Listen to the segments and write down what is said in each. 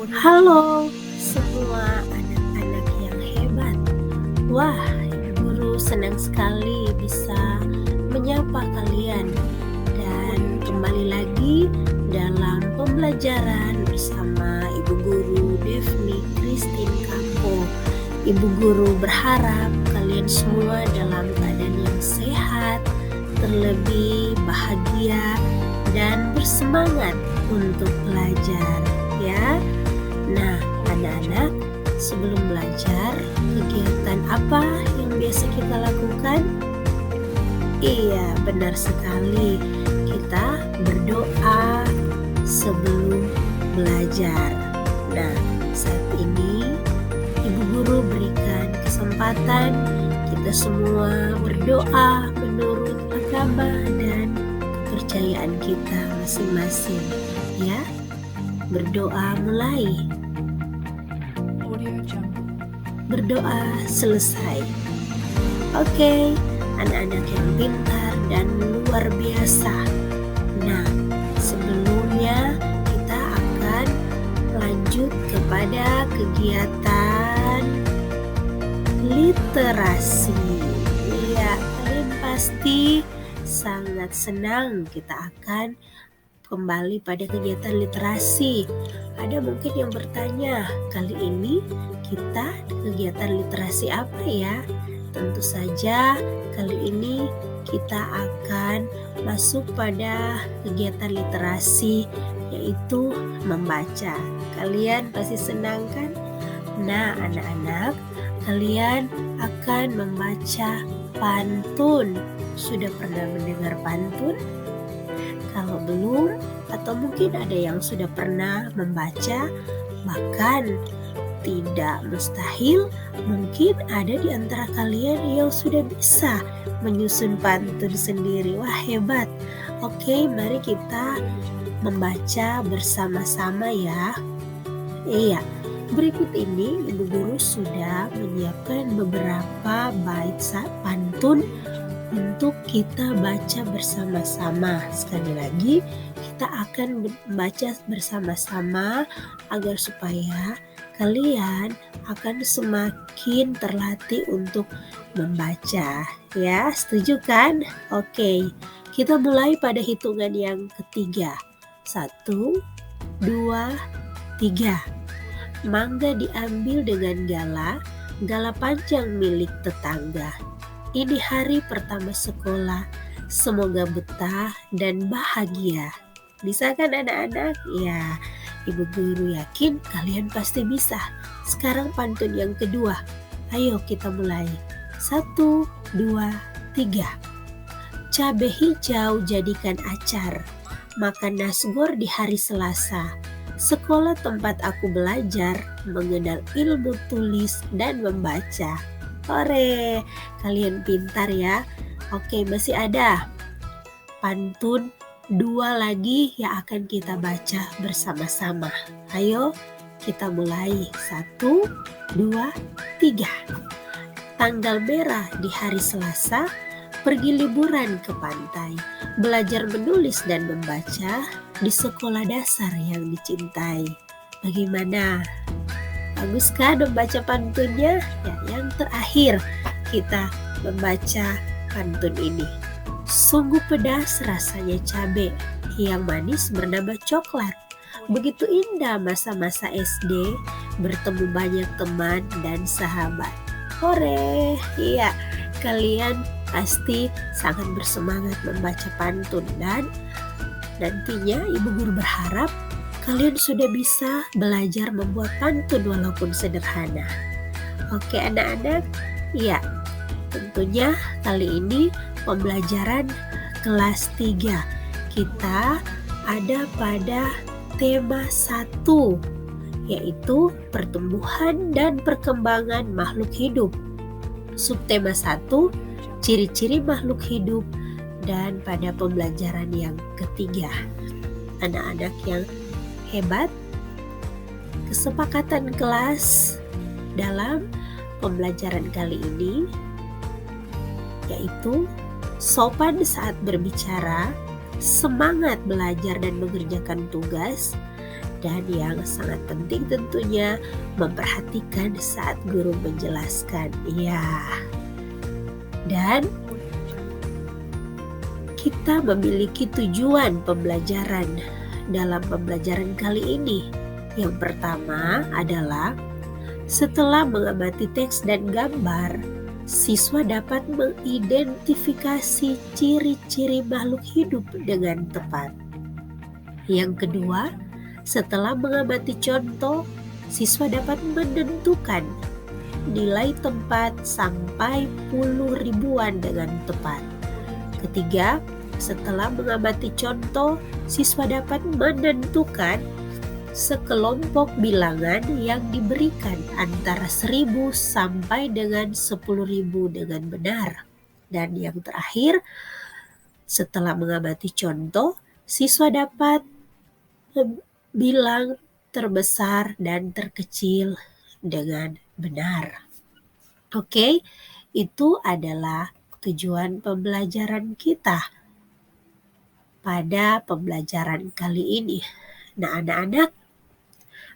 Halo semua anak-anak yang hebat. Wah, Ibu Guru senang sekali bisa menyapa kalian dan kembali lagi dalam pembelajaran bersama Ibu Guru Devni Christine Kampo. Ibu Guru berharap kalian semua dalam keadaan yang sehat, terlebih bahagia dan bersemangat untuk belajar ya. Nah, anak-anak, sebelum belajar, kegiatan apa yang biasa kita lakukan? Iya, benar sekali. Kita berdoa sebelum belajar. Nah, saat ini Ibu Guru berikan kesempatan kita semua berdoa menurut agama dan kepercayaan kita masing-masing, ya. Berdoa mulai. Berdoa selesai. Oke, anak-anak yang pintar dan luar biasa. Nah, sebelumnya kita akan lanjut kepada kegiatan literasi. Ya, kalian pasti sangat senang kita akan kembali pada kegiatan literasi. Ada mungkin yang bertanya, kali ini kita kegiatan literasi apa ya? Tentu saja kali ini kita akan masuk pada kegiatan literasi, yaitu membaca. Kalian pasti senang kan? Nah, anak-anak, kalian akan membaca pantun. Sudah pernah mendengar pantun? Kalau belum, atau mungkin ada yang sudah pernah membaca, bahkan tidak mustahil mungkin ada di antara kalian yang sudah bisa menyusun pantun sendiri. Wah, hebat. Oke, mari kita membaca bersama-sama ya. Iya, berikut ini Ibu Guru sudah menyiapkan beberapa bait pantun untuk kita baca bersama-sama. Sekali lagi, kita akan membaca bersama-sama agar supaya kalian akan semakin terlatih untuk membaca. Ya, setuju kan? Oke, kita mulai pada hitungan yang ketiga. 1, 2, 3. Mangga diambil dengan gala panjang milik tetangga. Ini hari pertama sekolah, semoga betah dan bahagia. Bisa kan anak-anak? Ya, Ibu Guru yakin kalian pasti bisa. Sekarang pantun yang kedua. Ayo kita mulai. 1, 2, 3. Cabai hijau jadikan acar, makan nasgor di hari Selasa. Sekolah tempat aku belajar, mengenal ilmu tulis dan membaca. Hore, kalian pintar ya. Oke, masih ada pantun 2 lagi yang akan kita baca bersama-sama. Ayo kita mulai. 1, 2, 3. Tanggal merah di hari Selasa, pergi liburan ke pantai, belajar menulis dan membaca di sekolah dasar yang dicintai. Bagaimana? Bagus kan membaca pantunnya? Ya, yang terakhir kita membaca pantun ini. Sungguh pedas rasanya cabai, yang manis bernama coklat. Begitu indah masa-masa SD, bertemu banyak teman dan sahabat. Hore! Iya, kalian pasti sangat bersemangat membaca pantun dan nantinya Ibu Guru berharap kalian sudah bisa belajar membuat pantun walaupun sederhana. Oke anak-anak, ya tentunya kali ini pembelajaran kelas 3. Kita ada pada tema 1, yaitu pertumbuhan dan perkembangan makhluk hidup. Subtema 1, ciri-ciri makhluk hidup, dan pada pembelajaran yang ketiga. Anak-anak yang hebat, kesepakatan kelas dalam pembelajaran kali ini yaitu sopan saat berbicara, semangat belajar dan mengerjakan tugas, Dan yang sangat penting tentunya memperhatikan saat guru menjelaskan. Ya. Dan kita memiliki tujuan pembelajaran dalam pembelajaran kali ini. Yang pertama adalah setelah mengamati teks dan gambar, siswa dapat mengidentifikasi ciri-ciri makhluk hidup dengan tepat. Yang kedua, setelah mengamati contoh, siswa dapat menentukan nilai tempat sampai puluh ribuan dengan tepat. Ketiga, setelah mengamati contoh, siswa dapat menentukan sekelompok bilangan yang diberikan antara 1.000 sampai dengan 10.000 dengan benar. Dan yang terakhir, setelah mengamati contoh, siswa dapat bilang terbesar dan terkecil dengan benar. Oke, itu adalah tujuan pembelajaran kita pada pembelajaran kali ini. Nah, anak-anak,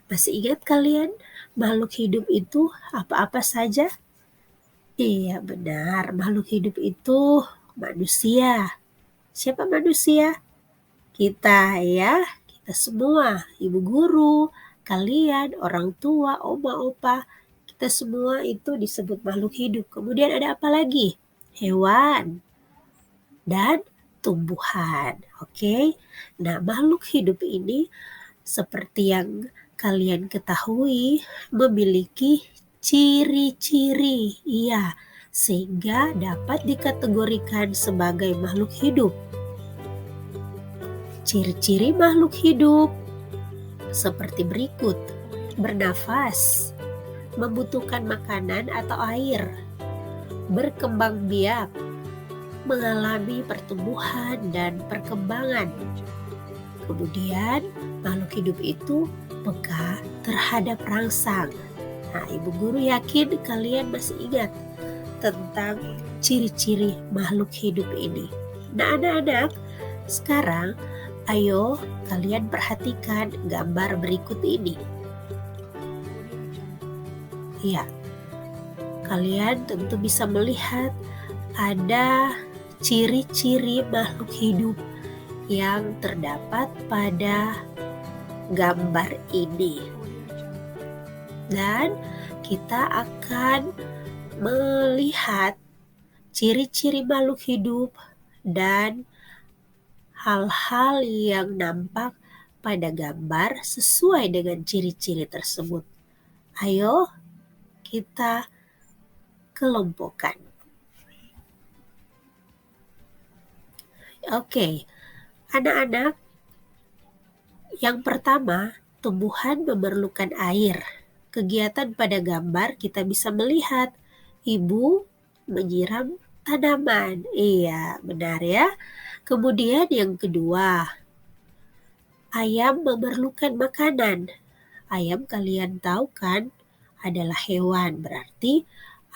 masih ingat kalian makhluk hidup itu apa-apa saja? Iya, benar. Makhluk hidup itu manusia. Siapa manusia? Kita ya. Kita semua, ibu guru, kalian, orang tua, oma, opa, kita semua itu disebut makhluk hidup. Kemudian ada apa lagi? Hewan dan tumbuhan. Oke. Nah, makhluk hidup ini seperti yang kalian ketahui memiliki ciri-ciri. Iya, sehingga dapat dikategorikan sebagai makhluk hidup. Ciri-ciri makhluk hidup seperti berikut: bernafas, membutuhkan makanan atau air, berkembang biak, mengalami pertumbuhan dan perkembangan. Kemudian makhluk hidup itu peka terhadap rangsang. Nah, ibu guru yakin kalian masih ingat tentang ciri-ciri makhluk hidup ini. Nah, anak-anak, sekarang ayo kalian perhatikan gambar berikut ini. Ya, kalian tentu bisa melihat ada ciri-ciri makhluk hidup yang terdapat pada gambar ini. Dan kita akan melihat ciri-ciri makhluk hidup dan hal-hal yang nampak pada gambar sesuai dengan ciri-ciri tersebut. Ayo kita kelompokkan. Oke, anak-anak, yang pertama, tumbuhan memerlukan air. Kegiatan pada gambar kita bisa melihat ibu menyiram tanaman. Iya, benar ya. Kemudian yang kedua, ayam memerlukan makanan. Ayam kalian tahu kan adalah hewan, berarti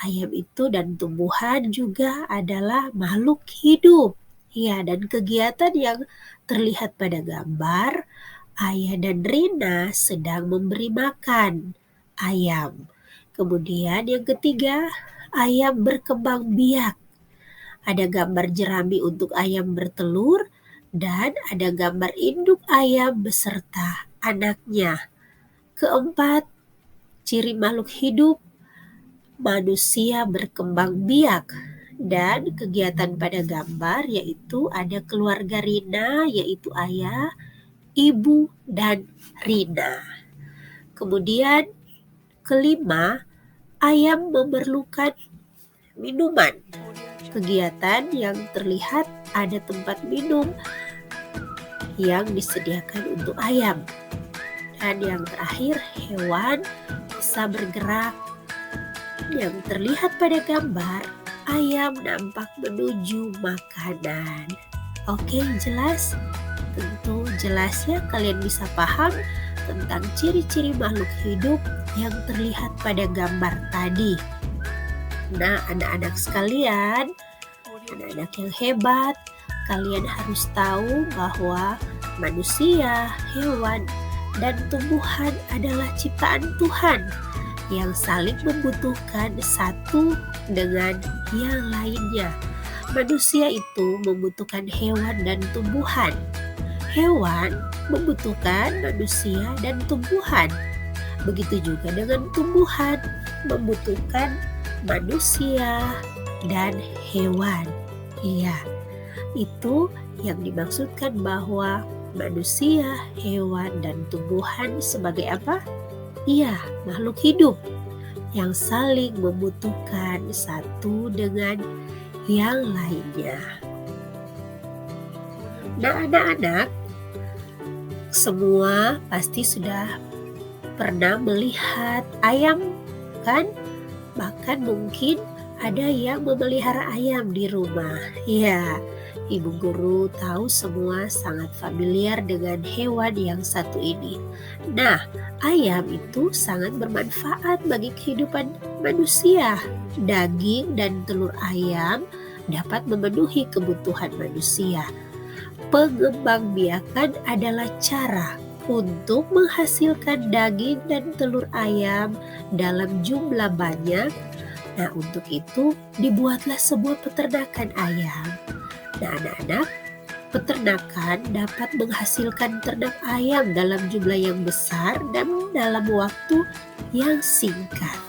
ayam itu dan tumbuhan juga adalah makhluk hidup. Ya, dan kegiatan yang terlihat pada gambar, Ayah dan Rina sedang memberi makan ayam. Kemudian yang ketiga, ayam berkembang biak. Ada gambar jerami untuk ayam bertelur dan ada gambar induk ayam beserta anaknya. Keempat, ciri makhluk hidup, manusia berkembang biak. Dan kegiatan pada gambar yaitu ada keluarga Rina, yaitu ayah, ibu, dan Rina. Kemudian kelima, ayam memerlukan minuman. Kegiatan yang terlihat ada tempat minum yang disediakan untuk ayam. Dan yang terakhir, hewan bisa bergerak. Yang terlihat pada gambar, ayam nampak menuju makanan. Oke, jelas? Tentu jelas ya, kalian bisa paham tentang ciri-ciri makhluk hidup yang terlihat pada gambar tadi. Nah, anak-anak sekalian, anak-anak yang hebat, kalian harus tahu bahwa manusia, hewan, dan tumbuhan adalah ciptaan Tuhan yang saling membutuhkan satu dengan yang lainnya. Manusia itu membutuhkan hewan dan tumbuhan. Hewan membutuhkan manusia dan tumbuhan. Begitu juga dengan tumbuhan membutuhkan manusia dan hewan. Iya, itu yang dimaksudkan bahwa manusia, hewan, dan tumbuhan sebagai apa? Iya, makhluk hidup yang saling membutuhkan satu dengan yang lainnya. Nah, anak-anak, semua pasti sudah pernah melihat ayam, kan? Bahkan mungkin ada yang memelihara ayam di rumah. Ya, Ibu Guru tahu semua sangat familiar dengan hewan yang satu ini. Nah, ayam itu sangat bermanfaat bagi kehidupan manusia. Daging dan telur ayam dapat memenuhi kebutuhan manusia. Pengembangbiakan adalah cara untuk menghasilkan daging dan telur ayam dalam jumlah banyak. Nah, untuk itu dibuatlah sebuah peternakan ayam. Nah, anak-anak, peternakan dapat menghasilkan ternak ayam dalam jumlah yang besar dan dalam waktu yang singkat.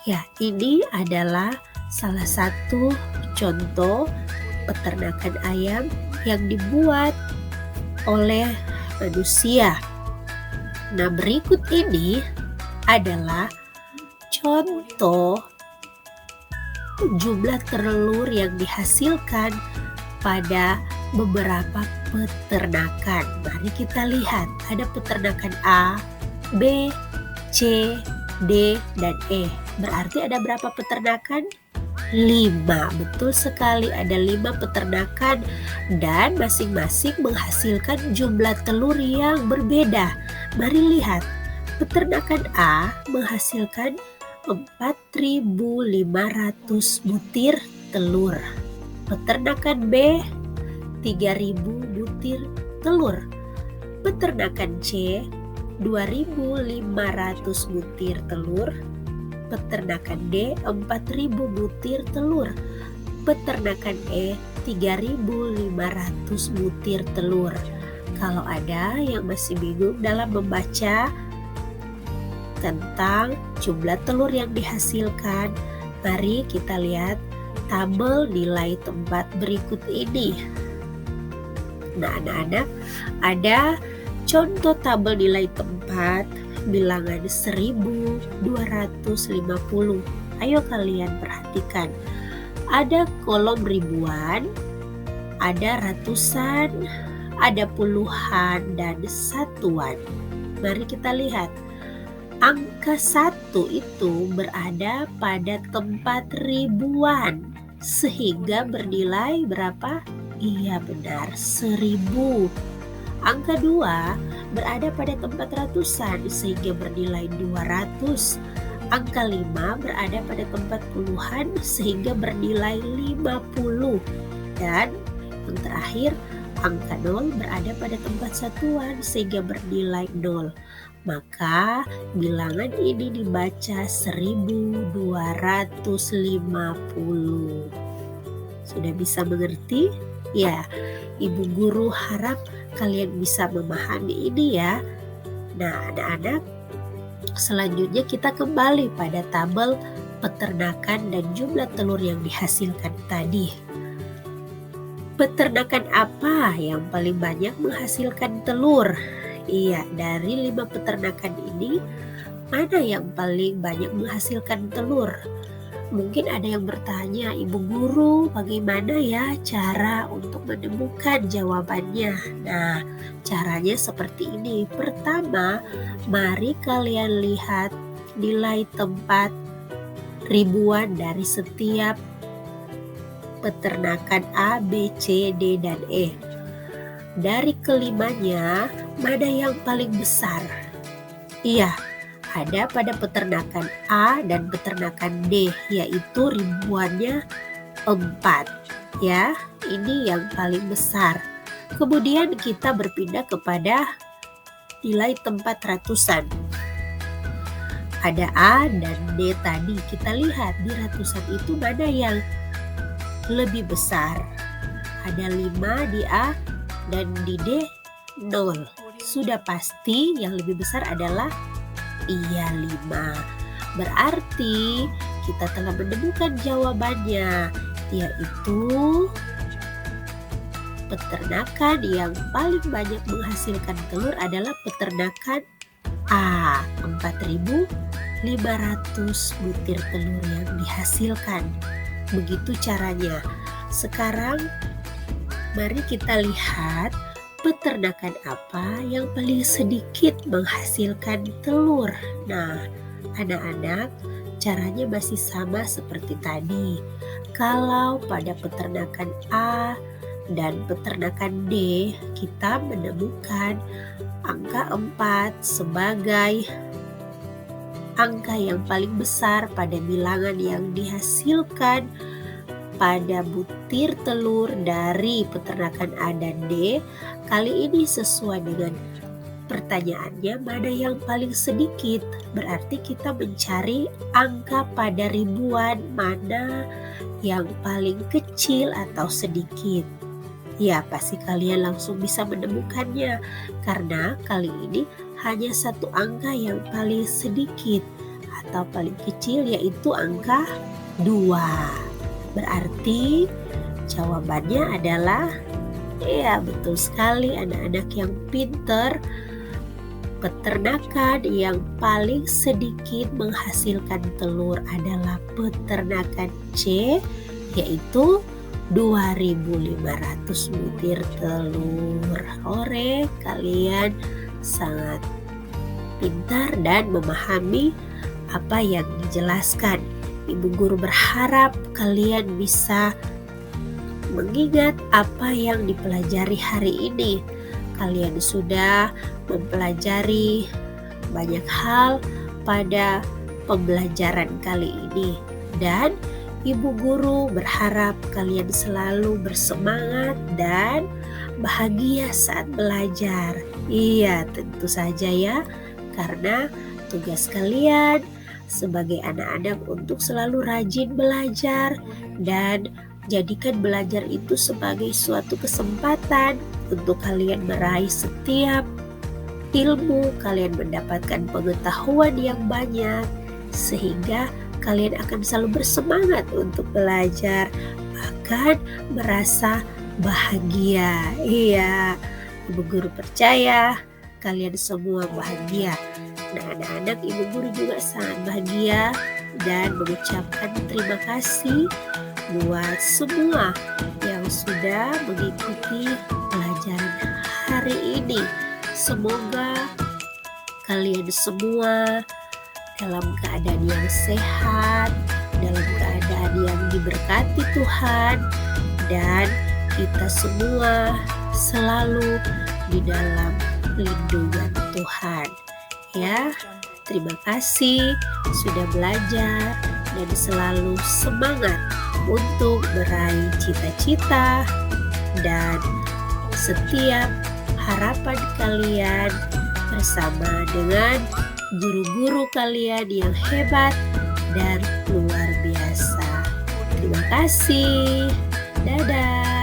Ya, ini adalah salah satu contoh peternakan ayam yang dibuat oleh manusia. Nah, berikut ini adalah contoh jumlah telur yang dihasilkan pada beberapa peternakan. Mari kita lihat, ada peternakan A, B, C, D, dan E. Berarti ada berapa peternakan? 5. Betul sekali, ada 5 peternakan dan masing-masing menghasilkan jumlah telur yang berbeda. Mari lihat, peternakan A menghasilkan 4.500 butir telur. Peternakan B 3.000 butir telur. Peternakan C 2.500 butir telur. Peternakan D 4.000 butir telur. Peternakan E 3.500 butir telur. Kalau ada yang masih bingung dalam membaca tentang jumlah telur yang dihasilkan, mari kita lihat tabel nilai tempat berikut ini. Nah, anak-anak, ada contoh tabel nilai tempat bilangan 1250. Ayo kalian perhatikan. Ada kolom ribuan, ada ratusan, ada puluhan, dan satuan. Mari kita lihat. Angka 1 itu berada pada tempat ribuan, sehingga bernilai berapa? Iya benar, 1000. Angka 2 berada pada tempat ratusan, sehingga bernilai 200. Angka 5 berada pada tempat puluhan, sehingga bernilai 50. Dan yang terakhir, angka 0 berada pada tempat satuan, sehingga bernilai 0. Maka bilangan ini dibaca 1250. Sudah bisa mengerti? Ya, Ibu Guru harap kalian bisa memahami ini ya. Nah, anak-anak, selanjutnya kita kembali pada tabel peternakan dan jumlah telur yang dihasilkan tadi. Peternakan apa yang paling banyak menghasilkan telur? Iya, dari 5 peternakan ini, mana yang paling banyak menghasilkan telur? Mungkin ada yang bertanya, Ibu Guru, bagaimana ya cara untuk menemukan jawabannya? Nah, caranya seperti ini. Pertama, mari kalian lihat nilai tempat ribuan dari setiap peternakan A, B, C, D, dan E. Dari kelimanya, mana yang paling besar? Iya, ada pada peternakan A dan peternakan D, yaitu ribuannya 4. Ya, ini yang paling besar. Kemudian kita berpindah kepada nilai tempat ratusan. Ada A dan D tadi, kita lihat di ratusan itu mana yang lebih besar. Ada 5 di A dan di D 0. Sudah pasti yang lebih besar adalah 5. Berarti kita telah menemukan jawabannya, yaitu peternakan yang paling banyak menghasilkan telur adalah peternakan A. 4.500 butir telur yang dihasilkan. Begitu caranya. Sekarang mari kita lihat peternakan apa yang paling sedikit menghasilkan telur. Nah, anak-anak, caranya masih sama seperti tadi. Kalau pada peternakan A dan peternakan D, kita menemukan angka 4 sebagai angka yang paling besar pada bilangan yang dihasilkan pada butir telur dari peternakan A dan D. Kali ini sesuai dengan pertanyaannya, mana yang paling sedikit? Berarti kita mencari angka pada ribuan, mana yang paling kecil atau sedikit. Ya, pasti kalian langsung bisa menemukannya, karena kali ini hanya satu angka yang paling sedikit atau paling kecil, yaitu angka 2. Berarti jawabannya adalah, ya betul sekali anak-anak yang pinter, peternakan yang paling sedikit menghasilkan telur adalah peternakan C, yaitu 2.500 butir telur. Ore, kalian sangat pintar dan memahami apa yang dijelaskan. Ibu guru berharap kalian bisa mengingat apa yang dipelajari hari ini. Kalian sudah mempelajari banyak hal pada pembelajaran kali ini, dan Ibu guru berharap kalian selalu bersemangat dan bahagia saat belajar. Iya, tentu saja ya, karena tugas kalian sebagai anak-anak untuk selalu rajin belajar dan jadikan belajar itu sebagai suatu kesempatan untuk kalian meraih setiap ilmu, kalian mendapatkan pengetahuan yang banyak, sehingga kalian akan selalu bersemangat untuk belajar, akan merasa bahagia. Iya, Ibu guru percaya kalian semua bahagia. Nah, anak-anak, Ibu guru juga sangat bahagia dan mengucapkan terima kasih buat semua yang sudah mengikuti pelajaran hari ini. Semoga kalian semua dalam keadaan yang sehat, dalam keadaan yang diberkati Tuhan, dan kita semua selalu di dalam lindungan Tuhan. Ya, terima kasih sudah belajar dan selalu semangat untuk meraih cita-cita dan setiap harapan kalian bersama dengan guru-guru kalian yang hebat dan luar biasa. Terima kasih. Dadah.